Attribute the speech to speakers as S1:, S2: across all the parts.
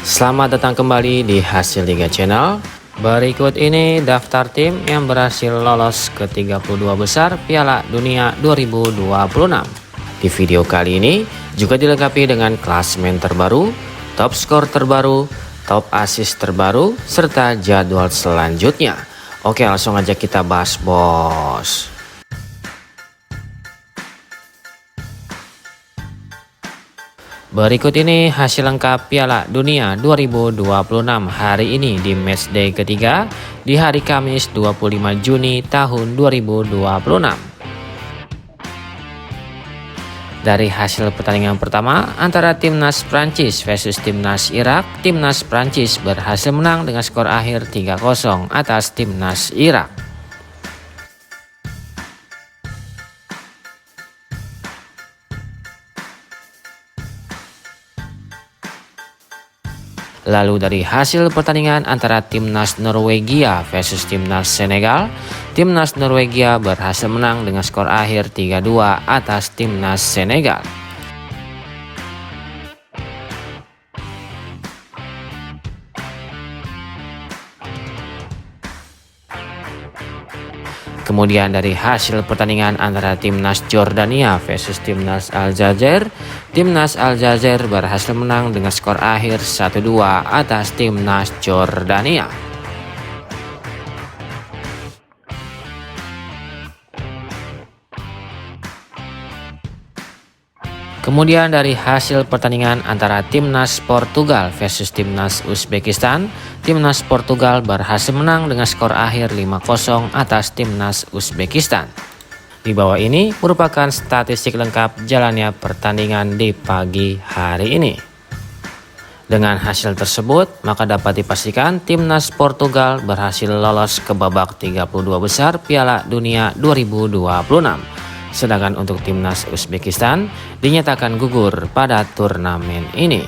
S1: Selamat datang kembali di Hasil Liga Channel. Berikut ini daftar tim yang berhasil lolos ke 32 besar Piala Dunia 2026. Di video kali ini juga dilengkapi dengan klasemen terbaru, top skor terbaru, top assist terbaru, serta jadwal selanjutnya. Oke, langsung aja kita bahas, bos. Berikut ini hasil lengkap Piala Dunia 2026 hari ini di matchday ketiga di hari Kamis 25 Juni tahun 2026. Dari hasil pertandingan pertama antara timnas Prancis versus timnas Irak, timnas Prancis berhasil menang dengan skor akhir 3-0 atas timnas Irak. Lalu dari hasil pertandingan antara timnas Norwegia versus timnas Senegal, timnas Norwegia berhasil menang dengan skor akhir 3-2 atas timnas Senegal. Kemudian dari hasil pertandingan antara timnas Jordania versus timnas Aljazair, timnas Aljazair berhasil menang dengan skor akhir 1-2 atas timnas Jordania. Kemudian dari hasil pertandingan antara timnas Portugal versus timnas Uzbekistan, timnas Portugal berhasil menang dengan skor akhir 5-0 atas timnas Uzbekistan. Di bawah ini merupakan statistik lengkap jalannya pertandingan di pagi hari ini. Dengan hasil tersebut, maka dapat dipastikan timnas Portugal berhasil lolos ke babak 32 besar Piala Dunia 2026. Sedangkan untuk timnas Uzbekistan dinyatakan gugur pada turnamen ini.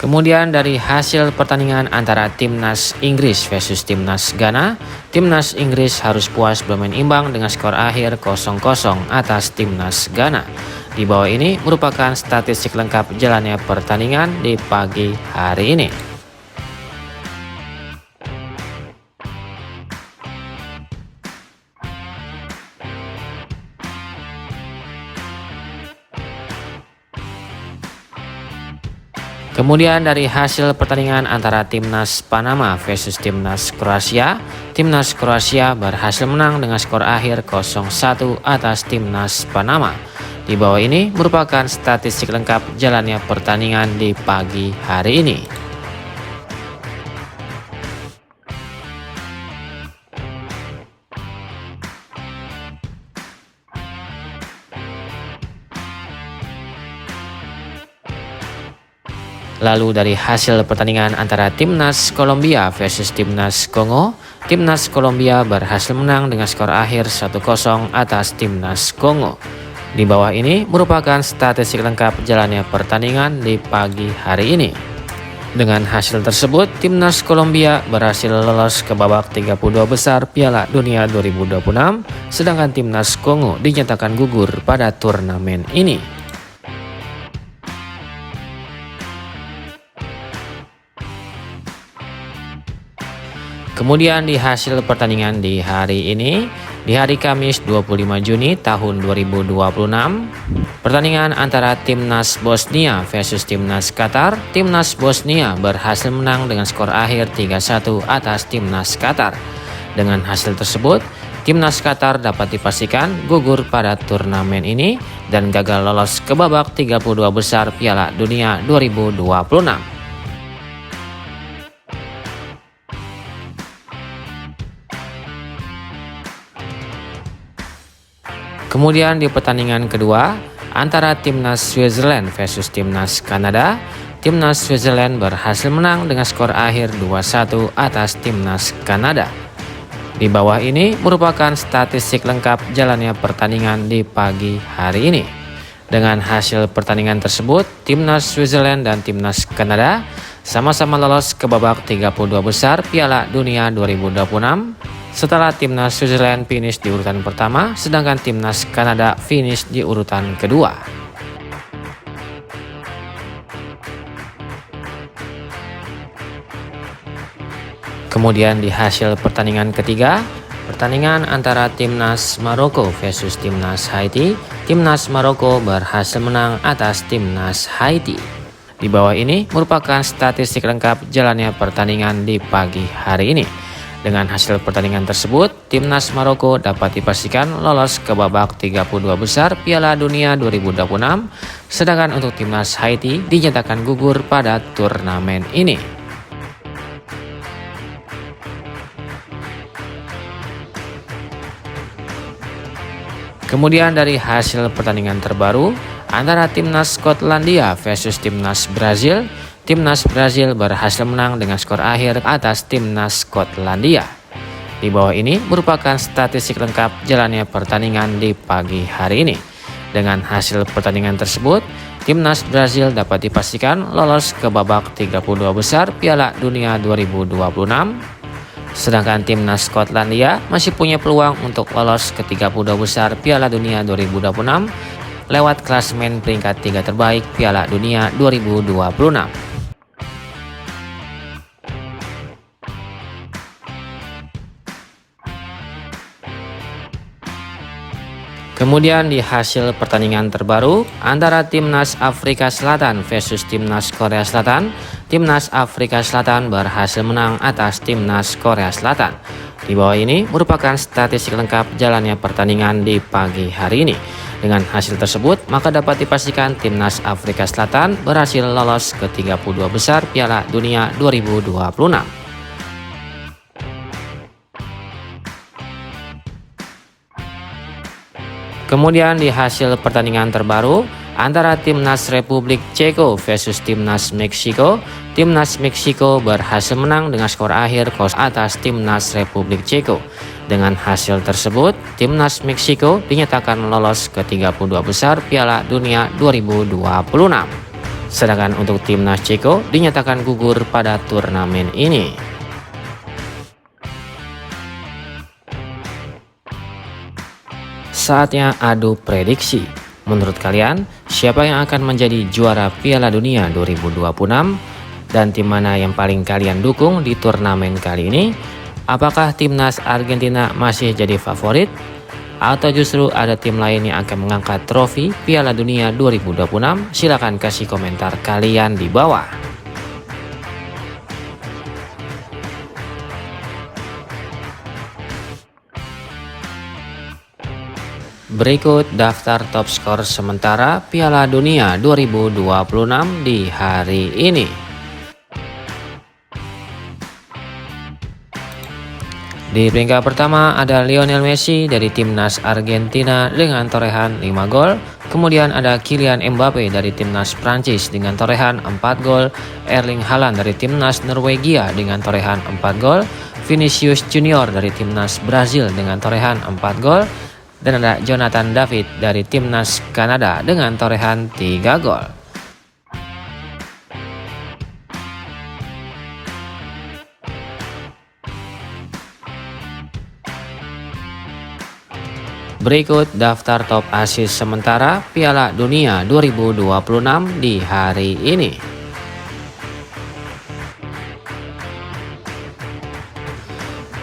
S1: Kemudian dari hasil pertandingan antara timnas Inggris versus timnas Ghana, timnas Inggris harus puas bermain imbang dengan skor akhir 0-0 atas timnas Ghana. Di bawah ini merupakan statistik lengkap jalannya pertandingan di pagi hari ini. Kemudian dari hasil pertandingan antara timnas Panama versus timnas Kroasia, timnas Kroasia berhasil menang dengan skor akhir 0-1 atas timnas Panama. Di bawah ini merupakan statistik lengkap jalannya pertandingan di pagi hari ini. Lalu dari hasil pertandingan antara timnas Kolombia versus timnas Kongo, timnas Kolombia berhasil menang dengan skor akhir 1-0 atas timnas Kongo. Di bawah ini merupakan statistik lengkap jalannya pertandingan di pagi hari ini. Dengan hasil tersebut, timnas Kolombia berhasil lolos ke babak 32 besar Piala Dunia 2026, sedangkan timnas Kongo dinyatakan gugur pada turnamen ini. Kemudian di hasil pertandingan di hari ini, di hari Kamis 25 Juni tahun 2026, pertandingan antara timnas Bosnia versus timnas Qatar, timnas Bosnia berhasil menang dengan skor akhir 3-1 atas timnas Qatar. Dengan hasil tersebut, timnas Qatar dapat dipastikan gugur pada turnamen ini dan gagal lolos ke babak 32 besar Piala Dunia 2026. Kemudian di pertandingan kedua antara timnas Switzerland versus timnas Kanada, timnas Switzerland berhasil menang dengan skor akhir 2-1 atas timnas Kanada. Di bawah ini merupakan statistik lengkap jalannya pertandingan di pagi hari ini. Dengan hasil pertandingan tersebut, timnas Switzerland dan timnas Kanada sama-sama lolos ke babak 32 besar Piala Dunia 2026. Setelah timnas Switzerland finish di urutan pertama, sedangkan timnas Kanada finish di urutan kedua. Kemudian di hasil pertandingan ketiga, pertandingan antara timnas Maroko versus timnas Haiti, timnas Maroko berhasil menang atas timnas Haiti. Di bawah ini merupakan statistik lengkap jalannya pertandingan di pagi hari ini. Dengan hasil pertandingan tersebut, timnas Maroko dapat dipastikan lolos ke babak 32 besar Piala Dunia 2026, sedangkan untuk timnas Haiti dinyatakan gugur pada turnamen ini. Kemudian dari hasil pertandingan terbaru antara timnas Skotlandia versus timnas Brazil, timnas Brazil berhasil menang dengan skor akhir atas timnas Skotlandia. Di bawah ini merupakan statistik lengkap jalannya pertandingan di pagi hari ini. Dengan hasil pertandingan tersebut, timnas Brazil dapat dipastikan lolos ke babak 32 besar Piala Dunia 2026. Sedangkan timnas Skotlandia masih punya peluang untuk lolos ke 32 besar Piala Dunia 2026 lewat klasemen peringkat 3 terbaik Piala Dunia 2026. Kemudian di hasil pertandingan terbaru antara timnas Afrika Selatan versus timnas Korea Selatan, timnas Afrika Selatan berhasil menang atas timnas Korea Selatan. Di bawah ini merupakan statistik lengkap jalannya pertandingan di pagi hari ini. Dengan hasil tersebut, maka dapat dipastikan timnas Afrika Selatan berhasil lolos ke 32 besar Piala Dunia 2026. Kemudian di hasil pertandingan terbaru antara timnas Republik Ceko versus timnas Meksiko, timnas Meksiko berhasil menang dengan skor akhir atas timnas Republik Ceko. Dengan hasil tersebut, timnas Meksiko dinyatakan lolos ke 32 besar Piala Dunia 2026. Sedangkan untuk timnas Ceko dinyatakan gugur pada turnamen ini. Saatnya adu prediksi. Menurut kalian, siapa yang akan menjadi juara Piala Dunia 2026? Dan tim mana yang paling kalian dukung di turnamen kali ini? Apakah timnas Argentina masih jadi favorit? Atau justru ada tim lain yang akan mengangkat trofi Piala Dunia 2026? Silahkan kasih komentar kalian di bawah. Berikut daftar top skor sementara Piala Dunia 2026 di hari ini. Di peringkat pertama ada Lionel Messi dari timnas Argentina dengan torehan 5 gol. Kemudian ada Kylian Mbappe dari timnas Prancis dengan torehan 4 gol. Erling Haaland dari timnas Norwegia dengan torehan 4 gol. Vinicius Junior dari timnas Brazil dengan torehan 4 gol. Dan ada Jonathan David dari timnas Kanada dengan torehan 3 gol. Berikut daftar top assist sementara Piala Dunia 2026 di hari ini.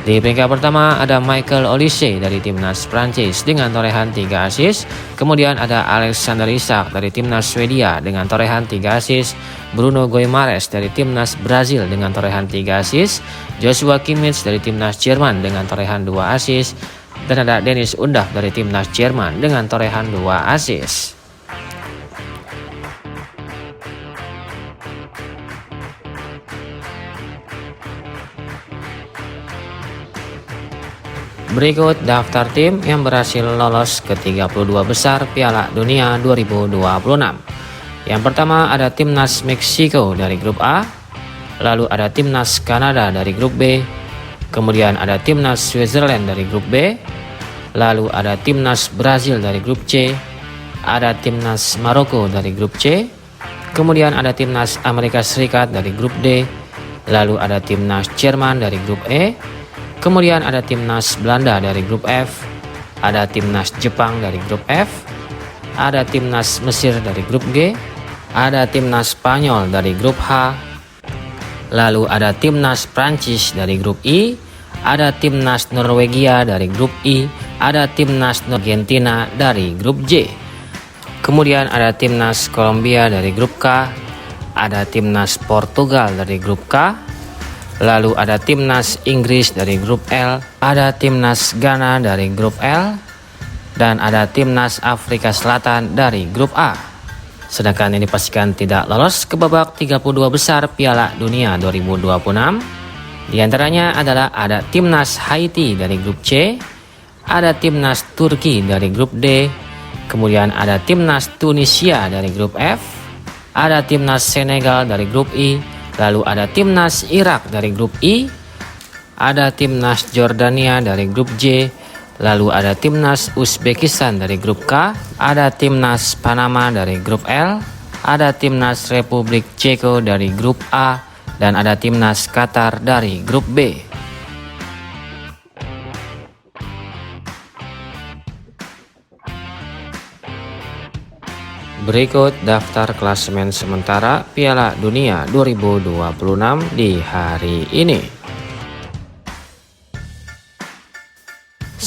S1: Di peringkat pertama ada Michael Olise dari timnas Prancis dengan torehan 3 assist. Kemudian ada Alexander Isak dari timnas Swedia dengan torehan 3 assist. Bruno Guimaraes dari timnas Brazil dengan torehan 3 assist. Joshua Kimmich dari timnas Jerman dengan torehan 2 assist. Dan ada Dennis Undav dari timnas Jerman dengan torehan 2 assist. Berikut daftar tim yang berhasil lolos ke 32 besar Piala Dunia 2026. Yang pertama ada timnas Meksiko dari grup A, lalu ada timnas Kanada dari grup B, kemudian ada timnas Switzerland dari grup B, lalu ada timnas Brazil dari grup C, ada timnas Maroko dari grup C, kemudian ada timnas Amerika Serikat dari grup D, lalu ada timnas Jerman dari grup E, Kemudian ada timnas Belanda dari grup F, ada timnas Jepang dari grup F, ada timnas Mesir dari grup G, ada timnas Spanyol dari grup H, lalu ada timnas Prancis dari grup I, ada timnas Norwegia dari grup I, ada timnas Argentina dari grup J. Kemudian ada timnas Kolombia dari grup K, ada timnas Portugal dari grup K, lalu ada timnas Inggris dari grup L, ada timnas Ghana dari grup L, dan ada timnas Afrika Selatan dari grup A. Sedangkan yang dipastikan tidak lolos ke babak 32 besar Piala Dunia 2026 di antaranya adalah ada timnas Haiti dari grup C, ada timnas Turki dari grup D, kemudian ada timnas Tunisia dari grup F, ada timnas Senegal dari grup I, lalu ada timnas Irak dari grup I, ada timnas Jordania dari grup J, lalu ada timnas Uzbekistan dari grup K, ada timnas Panama dari grup L, ada timnas Republik Ceko dari grup A, dan ada timnas Qatar dari grup B. Berikut daftar klasemen sementara Piala Dunia 2026 di hari ini.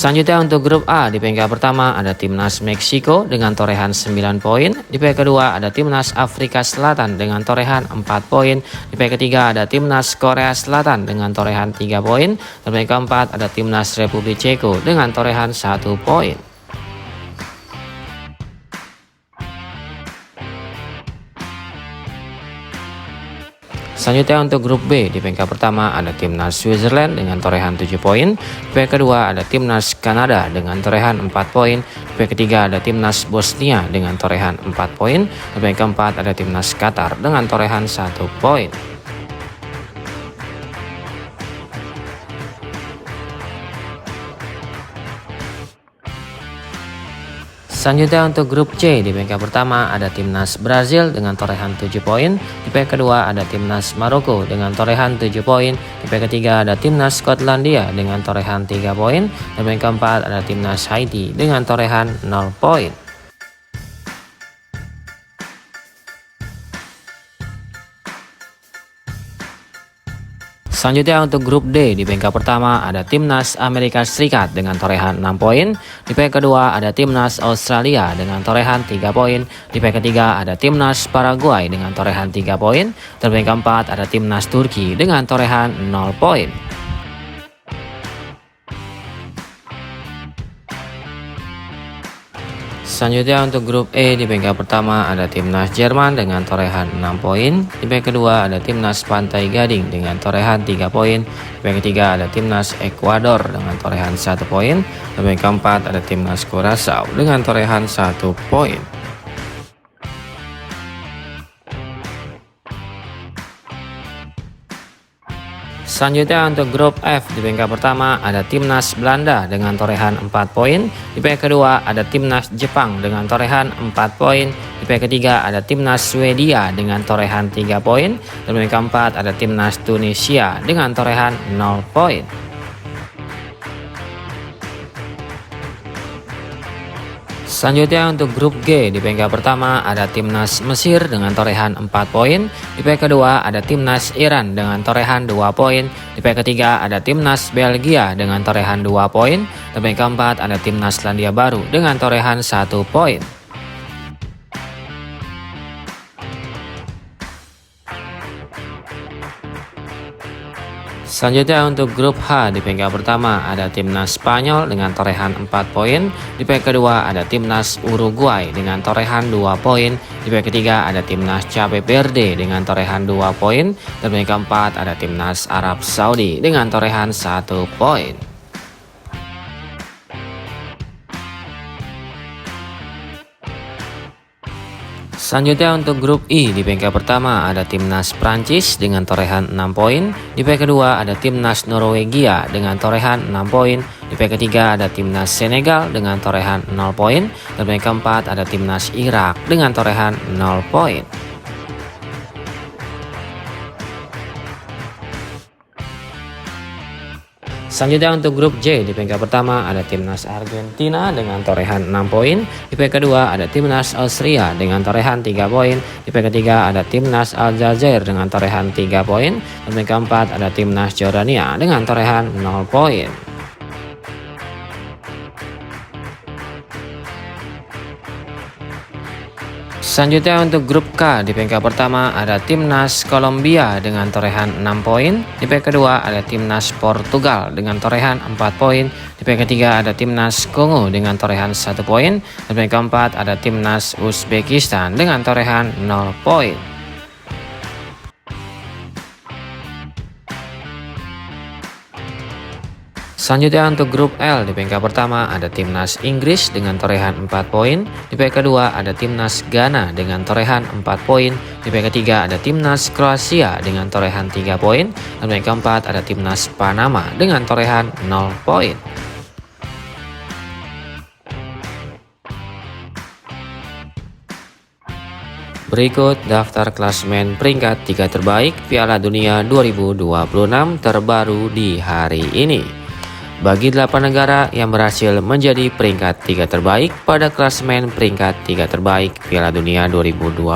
S1: Selanjutnya untuk grup A, di peringkat pertama ada timnas Meksiko dengan torehan 9 poin, di peringkat kedua ada timnas Afrika Selatan dengan torehan 4 poin, di peringkat ketiga ada timnas Korea Selatan dengan torehan 3 poin, dan peringkat keempat ada timnas Republik Ceko dengan torehan 1 poin. Selanjutnya untuk grup B, di peringkat pertama ada timnas Switzerland dengan torehan 7 poin, di peringkat kedua ada timnas Kanada dengan torehan 4 poin, di peringkat ketiga ada timnas Bosnia dengan torehan 4 poin, di peringkat keempat ada timnas Qatar dengan torehan 1 poin. Selanjutnya untuk grup C, di peringkat pertama ada timnas Brazil dengan torehan 7 poin, di peringkat kedua ada timnas Maroko dengan torehan 7 poin, di peringkat ketiga ada timnas Skotlandia dengan torehan 3 poin, dan peringkat keempat ada timnas Haiti dengan torehan 0 poin. Selanjutnya untuk grup D, di peringkat pertama ada timnas Amerika Serikat dengan torehan 6 poin, di peringkat kedua ada timnas Australia dengan torehan 3 poin, di peringkat ketiga ada timnas Paraguay dengan torehan 3 poin, dan peringkat keempat ada timnas Turki dengan torehan 0 poin. Selanjutnya untuk grup E, di peringkat pertama ada timnas Jerman dengan torehan 6 poin, di peringkat kedua ada timnas Pantai Gading dengan torehan 3 poin, di peringkat ketiga ada timnas Ekuador dengan torehan 1 poin, dan peringkat keempat ada timnas Curaçao dengan torehan 1 poin. Selanjutnya untuk grup F, di peringkat pertama ada timnas Belanda dengan torehan 4 poin, di peringkat kedua ada timnas Jepang dengan torehan 4 poin, di peringkat ketiga ada timnas Swedia dengan torehan 3 poin, dan peringkat keempat ada timnas Tunisia dengan torehan 0 poin. Selanjutnya untuk grup G, di peringkat pertama ada timnas Mesir dengan torehan 4 poin, di peringkat kedua ada timnas Iran dengan torehan 2 poin, di peringkat ketiga ada timnas Belgia dengan torehan 2 poin, dan peringkat keempat ada timnas Selandia Baru dengan torehan 1 poin. Selanjutnya untuk grup H, di peringkat pertama ada timnas Spanyol dengan torehan 4 poin, di peringkat kedua ada timnas Uruguay dengan torehan 2 poin, di peringkat ketiga ada timnas Cape Verde dengan torehan 2 poin, dan peringkat keempat ada timnas Arab Saudi dengan torehan 1 poin. Selanjutnya untuk grup I, di peringkat pertama ada timnas Prancis dengan torehan 6 poin, di peringkat kedua ada timnas Norwegia dengan torehan 6 poin, di peringkat ketiga ada timnas Senegal dengan torehan 0 poin, dan peringkat keempat ada timnas Irak dengan torehan 0 poin. Selanjutnya untuk grup J, di peringkat pertama ada timnas Argentina dengan torehan 6 poin. Di peringkat kedua ada timnas Austria dengan torehan 3 poin. Di peringkat ketiga ada timnas Aljazair dengan torehan 3 poin. Dan peringkat keempat ada timnas Jordania dengan torehan 0 poin. Selanjutnya untuk grup K, di peringkat pertama ada timnas Kolombia dengan torehan 6 poin. Di peringkat kedua ada timnas Portugal dengan torehan 4 poin. Di peringkat ketiga ada timnas Kongo dengan torehan 1 poin. Dan peringkat keempat ada timnas Uzbekistan dengan torehan 0 poin. Selanjutnya untuk grup L, di peringkat pertama ada timnas Inggris dengan torehan 4 poin. Di peringkat kedua ada timnas Ghana dengan torehan 4 poin. Di peringkat ketiga ada timnas Kroasia dengan torehan 3 poin. Dan peringkat keempat ada timnas Panama dengan torehan 0 poin. Berikut daftar klasemen peringkat 3 terbaik Piala Dunia 2026 terbaru di hari ini. Bagi 8 negara yang berhasil menjadi peringkat 3 terbaik pada klasemen peringkat 3 terbaik Piala Dunia 2026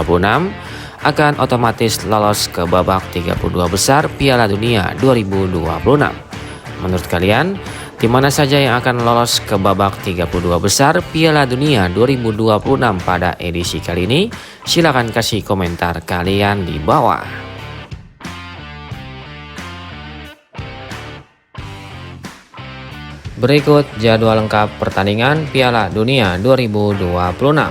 S1: akan otomatis lolos ke babak 32 besar Piala Dunia 2026. Menurut kalian, tim mana saja yang akan lolos ke babak 32 besar Piala Dunia 2026 pada edisi kali ini? Silahkan kasih komentar kalian di bawah. Berikut jadwal lengkap pertandingan Piala Dunia 2026.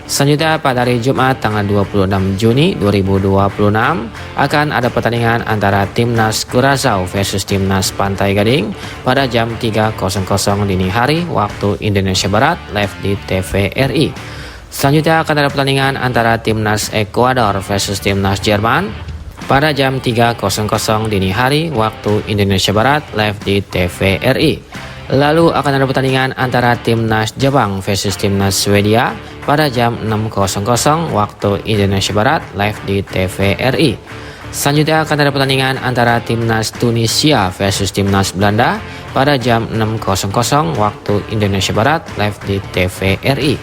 S1: Selanjutnya pada hari Jumat tanggal 26 Juni 2026 akan ada pertandingan antara timnas Curaçao versus timnas Pantai Gading pada jam 3.00 dini hari waktu Indonesia Barat live di TVRI. Selanjutnya akan ada pertandingan antara timnas Ekuador versus timnas Jerman pada jam 3.00 dini hari waktu Indonesia Barat live di TVRI. Lalu akan ada pertandingan antara timnas Jepang versus timnas Swedia pada jam 6.00 waktu Indonesia Barat live di TVRI. Selanjutnya akan ada pertandingan antara timnas Tunisia versus timnas Belanda pada jam 6.00 waktu Indonesia Barat live di TVRI.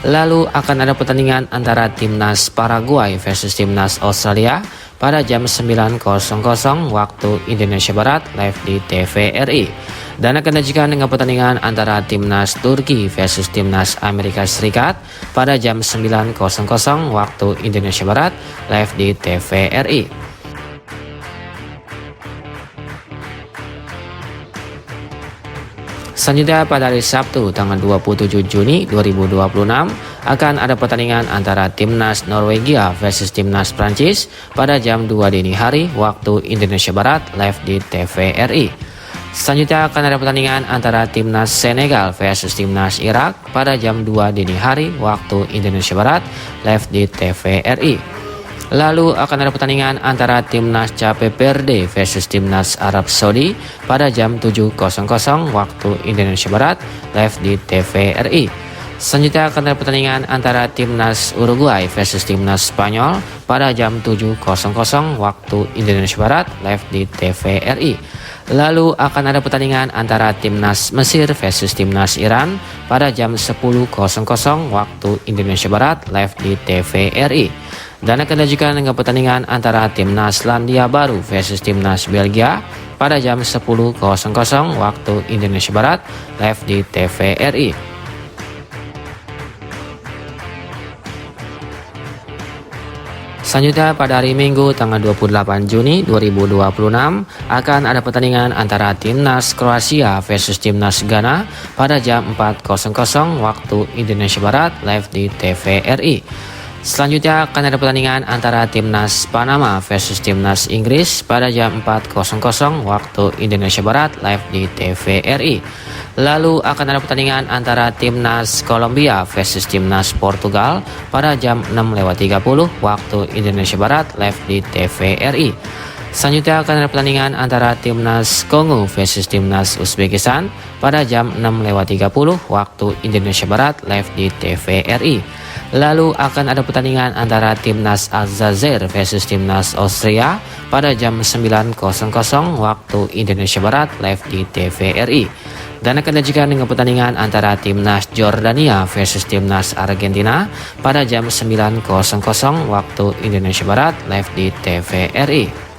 S1: Lalu akan ada pertandingan antara timnas Paraguay versus timnas Australia pada jam 9.00 waktu Indonesia Barat live di TVRI. Dan akan disajikan dengan pertandingan antara timnas Turki versus timnas Amerika Serikat pada jam 9.00 waktu Indonesia Barat live di TVRI. Selanjutnya pada hari Sabtu tanggal 27 Juni 2026 akan ada pertandingan antara timnas Norwegia versus timnas Prancis pada jam 2 dini hari waktu Indonesia Barat live di TVRI. Selanjutnya akan ada pertandingan antara timnas Senegal versus timnas Irak pada jam 2 dini hari waktu Indonesia Barat live di TVRI. Lalu akan ada pertandingan antara timnas Cape Verde versus timnas Arab Saudi pada jam 7.00 waktu Indonesia Barat live di TVRI. Selanjutnya akan ada pertandingan antara timnas Uruguay versus timnas Spanyol pada jam 7.00 waktu Indonesia Barat live di TVRI. Lalu akan ada pertandingan antara timnas Mesir versus timnas Iran pada jam 10.00 waktu Indonesia Barat live di TVRI. Dan akan dilanjutkan dengan pertandingan antara timnas Selandia Baru versus timnas Belgia pada jam 10.00 waktu Indonesia Barat live di TVRI. Selanjutnya pada hari Minggu tanggal 28 Juni 2026 akan ada pertandingan antara timnas Kroasia versus timnas Ghana pada jam 4.00 waktu Indonesia Barat live di TVRI. Selanjutnya akan ada pertandingan antara timnas Panama versus timnas Inggris pada jam 4.00 waktu Indonesia Barat live di TVRI. Lalu akan ada pertandingan antara timnas Kolombia versus timnas Portugal pada jam 6.30 waktu Indonesia Barat live di TVRI. Selanjutnya akan ada pertandingan antara timnas Kongo versus timnas Uzbekistan pada jam 6.30 waktu Indonesia Barat live di TVRI. Lalu akan ada pertandingan antara Timnas Aljazair versus Timnas Austria pada jam 9.00 waktu Indonesia Barat live di TVRI. Dan akan dilanjutkan dengan pertandingan antara Timnas Jordania versus Timnas Argentina pada jam 9.00 waktu Indonesia Barat live di TVRI.